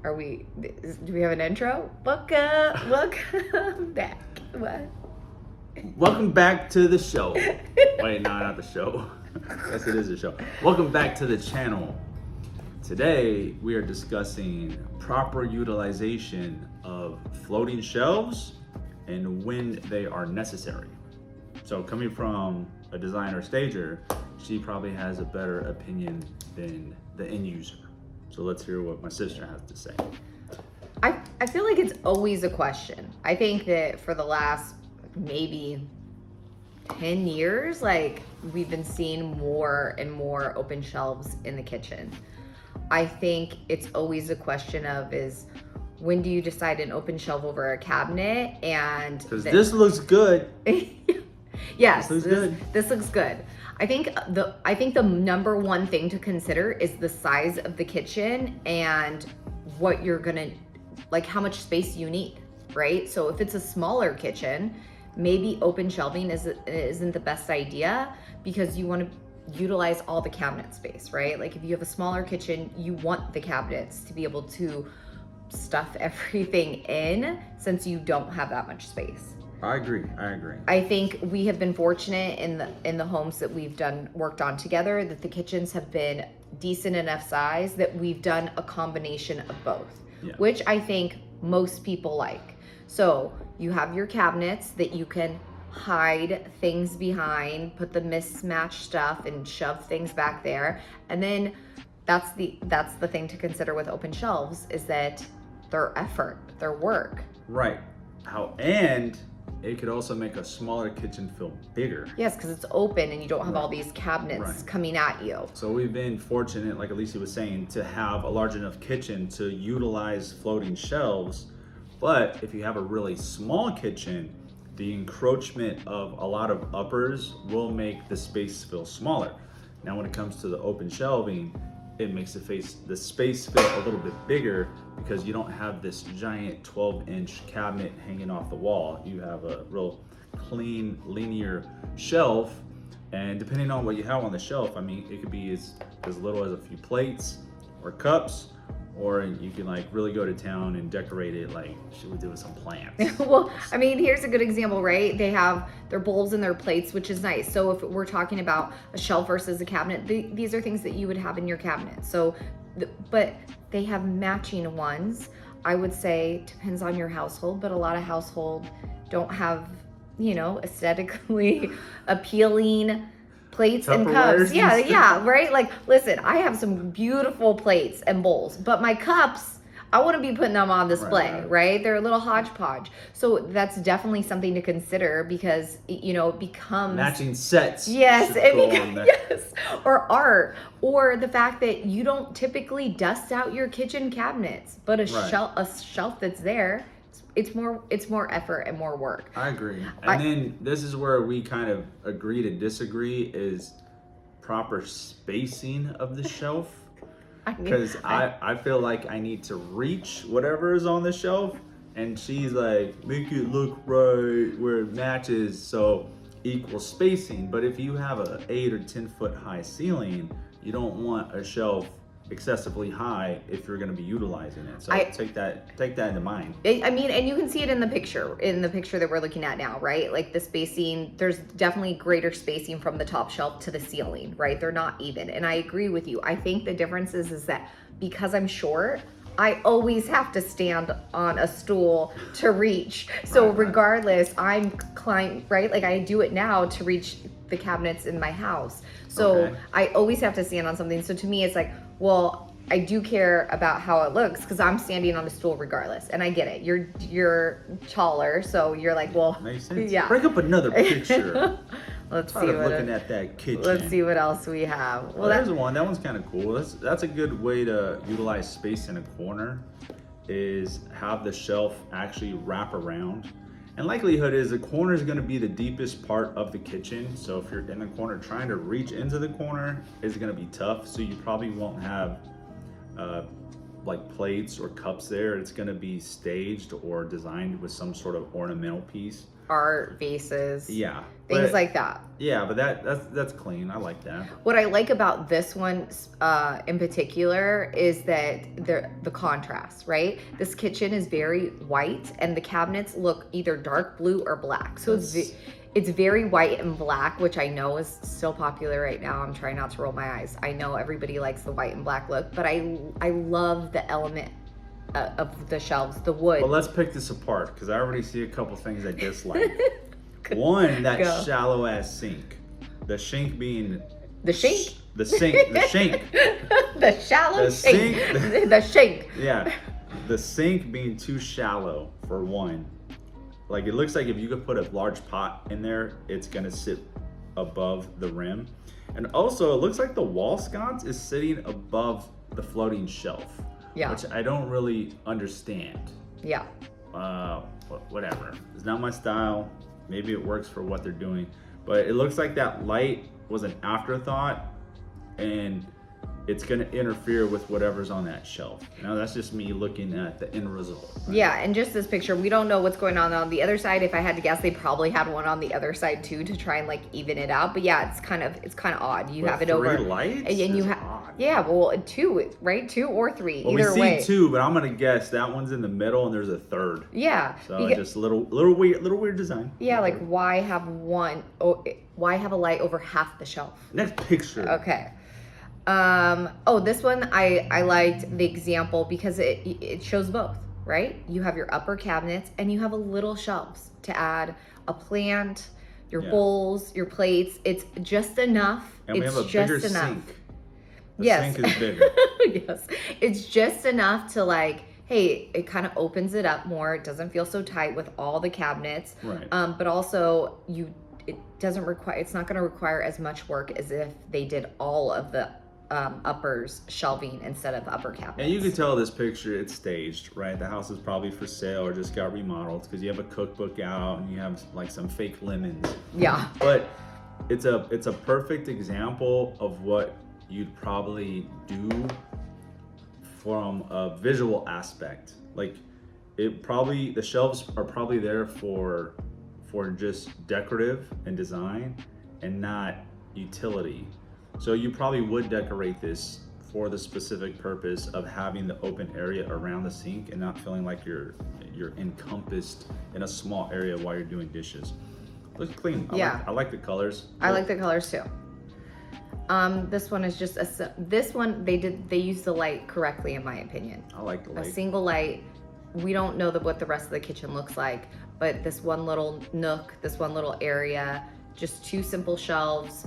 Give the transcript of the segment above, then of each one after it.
Do we have an intro? Welcome back. What? Welcome back to the show. Wait, no, not the show. Yes, it is a show. Welcome back to the channel. Today, we are discussing proper utilization of floating shelves and when they are necessary. So coming from a designer stager, she probably has a better opinion than the end user. So let's hear what my sister has to say. I feel like it's always a question. I think that for the last maybe 10 years, like we've been seeing more and more open shelves in the kitchen. I think it's always a question of is when do you decide an open shelf over a cabinet? And because this looks good. Yes, this looks good. This looks good. I think the number one thing to consider is the size of the kitchen and what you're gonna, like how much space you need, right? So if it's a smaller kitchen, maybe open shelving isn't the best idea because you want to utilize all the cabinet space, right? Like if you have a smaller kitchen, you want the cabinets to be able to stuff everything in since you don't have that much space. I agree. I think we have been fortunate in the homes that we've worked on together that the kitchens have been decent enough size that we've done a combination of both, which I think most people like. So you have your cabinets that you can hide things behind, put the mismatched stuff and shove things back there. And then that's the thing to consider with open shelves is that their effort, their work. Right. And it could also make a smaller kitchen feel bigger. Yes, because it's open and you don't have all these cabinets coming at you. So we've been fortunate, like Alicia was saying, to have a large enough kitchen to utilize floating shelves. But if you have a really small kitchen, the encroachment of a lot of uppers will make the space feel smaller. Now, when it comes to the open shelving, it makes the space feel a little bit bigger because you don't have this giant 12-inch cabinet hanging off the wall. You have a real clean, linear shelf, and depending on what you have on the shelf, I mean, it could be as little as a few plates or cups, or you can like really go to town and decorate it like she would do with some plants. Well, I mean, here's a good example, right? They have their bowls and their plates, which is nice. So if we're talking about a shelf versus a cabinet, these are things that you would have in your cabinet. So, but they have matching ones. I would say depends on your household, but a lot of households don't have, aesthetically appealing plates and cups. Yeah, right? Like, listen, I have some beautiful plates and bowls, but my cups, I wouldn't be putting them on display, right? They're a little hodgepodge. So that's definitely something to consider because, it becomes... matching sets. Yes, yes. Or art. Or the fact that you don't typically dust out your kitchen cabinets, but a shelf that's there, it's more effort and more work. I agree. And then this is where we kind of agree to disagree is proper spacing of the shelf. Because I feel like I need to reach whatever is on the shelf, and she's like, make it look right where it matches, so equal spacing. But if you have a 8 or 10 foot high ceiling, you don't want a shelf excessively high if you're going to be utilizing it. So take that into mind. I mean, and you can see it in the picture that we're looking at now, right? Like the spacing, there's definitely greater spacing from the top shelf to the ceiling, right? They're not even. And I agree with you. I think the difference is that because I'm short, I always have to stand on a stool to reach. So regardless, I'm climbing, right? Like I do it now to reach the cabinets in my house. So I always have to stand on something. So to me, it's like, well, I do care about how it looks because I'm standing on a stool regardless, and I get it. You're taller, so you're like, well, makes sense. Yeah. Bring up another picture. Let's see looking at that kitchen. Let's see what else we have. Well, there's one. That one's kind of cool. That's a good way to utilize space in a corner. Is have the shelf actually wrap around. And likelihood is the corner is going to be the deepest part of the kitchen. So if you're in the corner trying to reach into the corner, it's going to be tough. So you probably won't have like plates or cups there. It's going to be staged or designed with some sort of ornamental piece. art, vases, Yeah. things but- like that. Yeah, but that's clean. I like that. What I like about this one in particular is that the contrast, right? This kitchen is very white, and the cabinets look either dark blue or black. So it's very white and black, which I know is still popular right now. I'm trying not to roll my eyes. I know everybody likes the white and black look, but I love the element of the shelves, the wood. Well, let's pick this apart because I already see a couple things I dislike. One, that Go. shallow ass sink. The sink being The sink? The sink. The sink. The shallow The sink. sink. The sink. Yeah, the sink being too shallow for one. Like it looks like if you could put a large pot in there, it's gonna sit above the rim. And also, it looks like the wall sconce is sitting above the floating shelf. Yeah. Which I don't really understand. Yeah. Whatever. It's not my style. Maybe it works for what they're doing. But it looks like that light was an afterthought and it's going to interfere with whatever's on that shelf. Now, that's just me looking at the end result. Right? Yeah, and just this picture, we don't know what's going on the other side. If I had to guess, they probably had one on the other side too to try and like even it out. But yeah, it's kind of odd. You But have it 3 over, lights and you is have odd. yeah, well, 2, right? 2 or 3, Well, either we see way. 2, but I'm gonna guess that one's in the middle and there's a third. Yeah, So just little weird design. yeah, like why have one? Oh, why have a light over half the shelf? Next picture. Okay. This one I liked the example because it shows both, right? You have your upper cabinets and you have a little shelves to add a plant, your Yeah. bowls, your plates. It's just enough. And we it's have a just bigger enough. sink. The Yes. sink is bigger. Yes. It's just enough to like, hey, it kind of opens it up more. It doesn't feel so tight with all the cabinets. Right. But also it doesn't require, it's not going to require as much work as if they did all of the uppers shelving instead of upper cabinets. And you can tell this picture, it's staged, right? The house is probably for sale or just got remodeled because you have a cookbook out and you have like some fake lemons. Yeah. But it's a perfect example of what you'd probably do from a visual aspect. Like the shelves are probably there for just decorative and design and not utility. So you probably would decorate this for the specific purpose of having the open area around the sink and not feeling like you're encompassed in a small area while you're doing dishes. Looks clean. I like the colors. I like the colors too. This one is just this one they used the light correctly in my opinion. I like the A light. single light. We don't know what the rest of the kitchen looks like, but this one little nook, this one little area, just 2 simple shelves.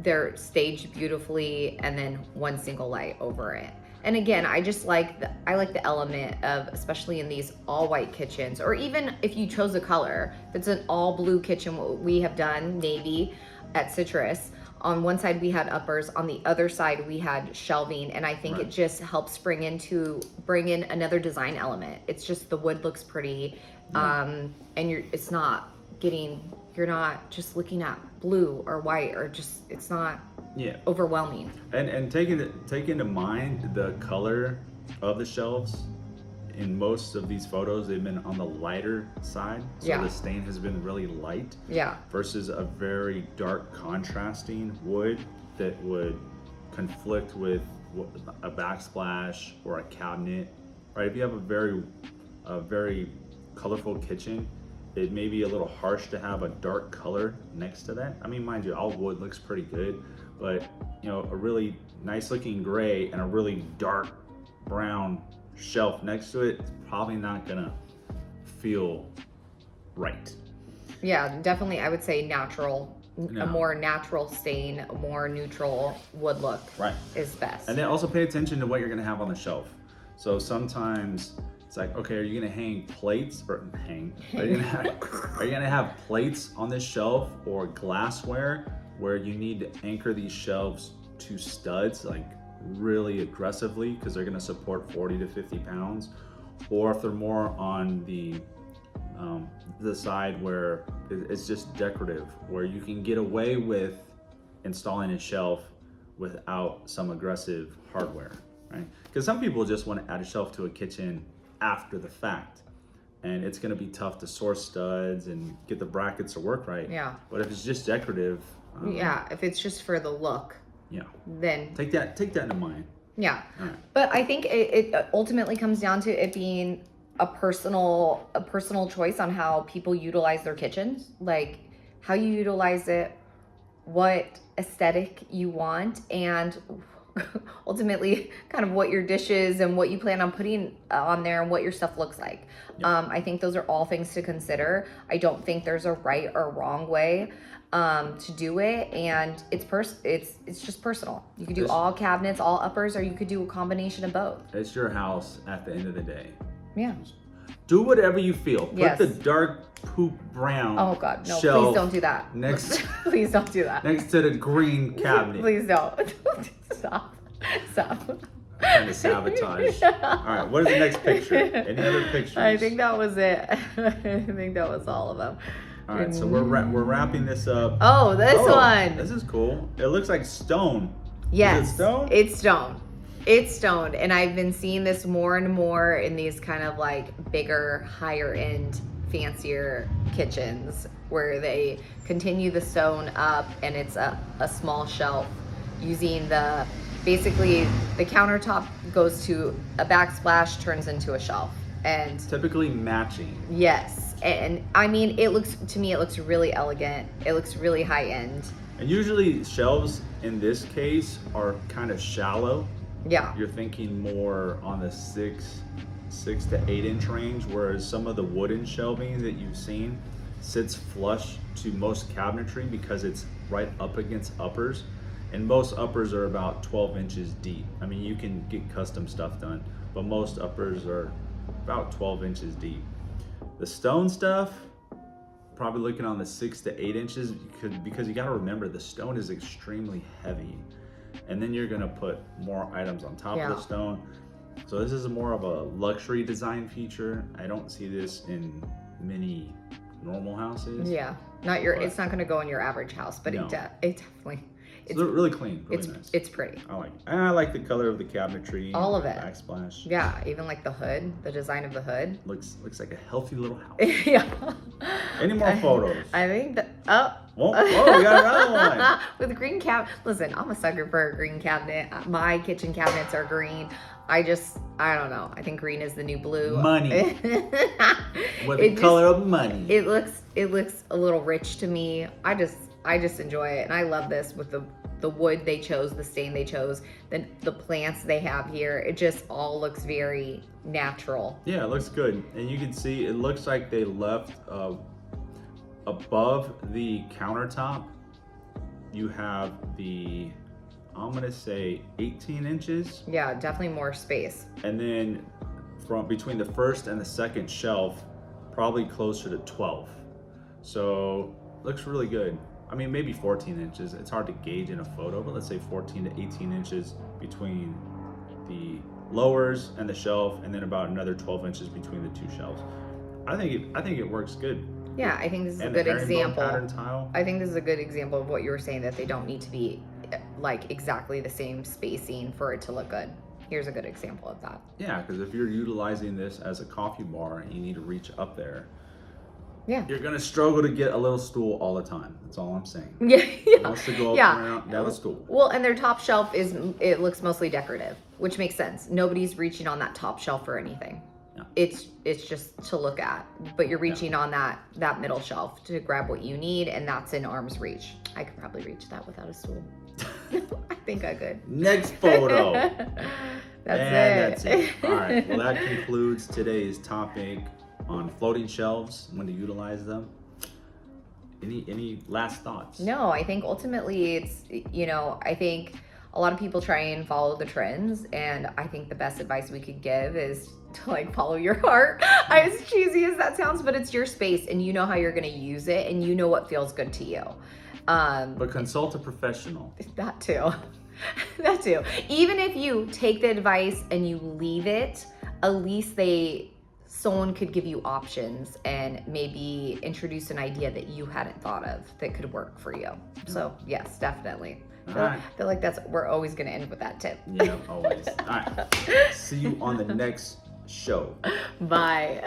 They're staged beautifully, and then 1 single light over it. And again, I like the element of, especially in these all white kitchens, or even if you chose a color, if it's an all blue kitchen, what we have done, navy at Citrus. On one side we had uppers, on the other side we had shelving, and I think Right. it just helps bring in another design element. It's just the wood looks pretty, and you're not just looking at blue or white or just, it's not Yeah. overwhelming. And take into mind the color of the shelves. In most of these photos, they've been on the lighter side, so Yeah. the stain has been really light. Yeah. Versus a very dark contrasting wood that would conflict with a backsplash or a cabinet. Right? If you have a very colorful kitchen, it may be a little harsh to have a dark color next to that. I mean, mind you, all wood looks pretty good, but a really nice looking gray and a really dark brown shelf next to it, it's probably not gonna feel right. Yeah, definitely I would say natural, No. a more natural stain, a more neutral wood look Right. is best. And then also pay attention to what you're gonna have on the shelf. So sometimes it's like, okay, are you gonna hang plates or hang? Are you gonna have plates on this shelf or glassware where you need to anchor these shelves to studs like really aggressively because they're gonna support 40 to 50 pounds, or if they're more on the side where it's just decorative, where you can get away with installing a shelf without some aggressive hardware, right? Because some people just want to add a shelf to a kitchen after the fact, and it's going to be tough to source studs and get the brackets to work right. Yeah. But if it's just decorative, Yeah, if it's just for the look, yeah, then take that into mind. yeah. All right. But I think it ultimately comes down to it being a personal choice on how people utilize their kitchens, like how you utilize it, what aesthetic you want, and ultimately kind of what your dishes and what you plan on putting on there and what your stuff looks like. Yep. I think those are all things to consider. I don't think there's a right or wrong way to do it, and it's just personal. You could do all cabinets, all uppers, or you could do a combination of both. It's your house at the end of the day. Yeah. Do whatever you feel. Put Yes. the dark poop brown Oh God, no! shelf Please don't do that. next Please don't do that. next to the green cabinet. Please don't. Stop. Kind of sabotage. All right, what is the next picture? Any other pictures? I think that was it. I think that was all of them. All right, so we're wrapping this up. Oh, this one. This is cool. It looks like stone. Yes. Is it stone? It's stone. It's stoned. And I've been seeing this more and more in these kind of like bigger, higher end, fancier kitchens where they continue the stone up and it's a small shelf using basically the countertop goes to a backsplash, turns into a shelf. And Typically matching. yes. And I mean, it looks really elegant. It looks really high end. And usually shelves in this case are kind of shallow. Yeah. You're thinking more on the 6 to 8 inch range, whereas some of the wooden shelving that you've seen sits flush to most cabinetry because it's right up against uppers, and most uppers are about 12 inches deep. I mean, you can get custom stuff done, but most uppers are about 12 inches deep. The stone stuff, probably looking on the 6 to 8 inches because you got to remember the stone is extremely heavy. And then you're gonna put more items on top of the stone. So this is more of a luxury design feature. I don't see this in many normal houses. Yeah. It's not gonna go in your average house, but No. it definitely It's really clean, really nice. it's pretty. I like it. And I like the color of the cabinetry. All of it. Backsplash. Yeah, even like the hood, the design of the hood. Looks like a healthy little house. Yeah. Any more photos? I think that Oh, we got another one. with the green cabinet. Listen, I'm a sucker for a green cabinet. My kitchen cabinets are green. I don't know. I think green is the new blue. Money. With the color of money. It looks a little rich to me. I just enjoy it, and I love this with the wood they chose, the stain they chose, then the plants they have here. It just all looks very natural. Yeah, it looks good. And you can see it looks like they left above the countertop. You have I'm gonna say 18 inches. Yeah, definitely more space. And then from between the first and the second shelf, probably closer to 12. So looks really good. I mean, maybe 14 inches. It's hard to gauge in a photo, but let's say 14 to 18 inches between the lowers and the shelf, and then about another 12 inches between the two shelves. I think it works good. Yeah, I think this is And a the good herringbone example. pattern tile. I think this is a good example of what you were saying, that they don't need to be like exactly the same spacing for it to look good. Here's a good example of that. Yeah, because if you're utilizing this as a coffee bar and you need to reach up there, Yeah. you're gonna struggle to get a little stool all the time. That's all I'm saying. Yeah. It wants to go up Yeah. and around, down the stool. Well, and their top shelf it looks mostly decorative, which makes sense. Nobody's reaching on that top shelf for anything. Yeah. It's just to look at, but you're reaching on that middle shelf to grab what you need, and that's in arm's reach. I could probably reach that without a stool. I think I could. Next photo. That's it. All right. Well, that concludes today's topic on floating shelves, when to utilize them. Any last thoughts? No, I think ultimately I think a lot of people try and follow the trends, and I think the best advice we could give is to like follow your heart. As cheesy as that sounds, but it's your space and you know how you're going to use it and you know what feels good to you. But consult a professional. That too. That too. Even if you take the advice and you leave it, at least someone could give you options and maybe introduce an idea that you hadn't thought of that could work for you. So yes, definitely. I feel like we're always going to end with that tip. Yeah, always. All right. See you on the next show. Bye.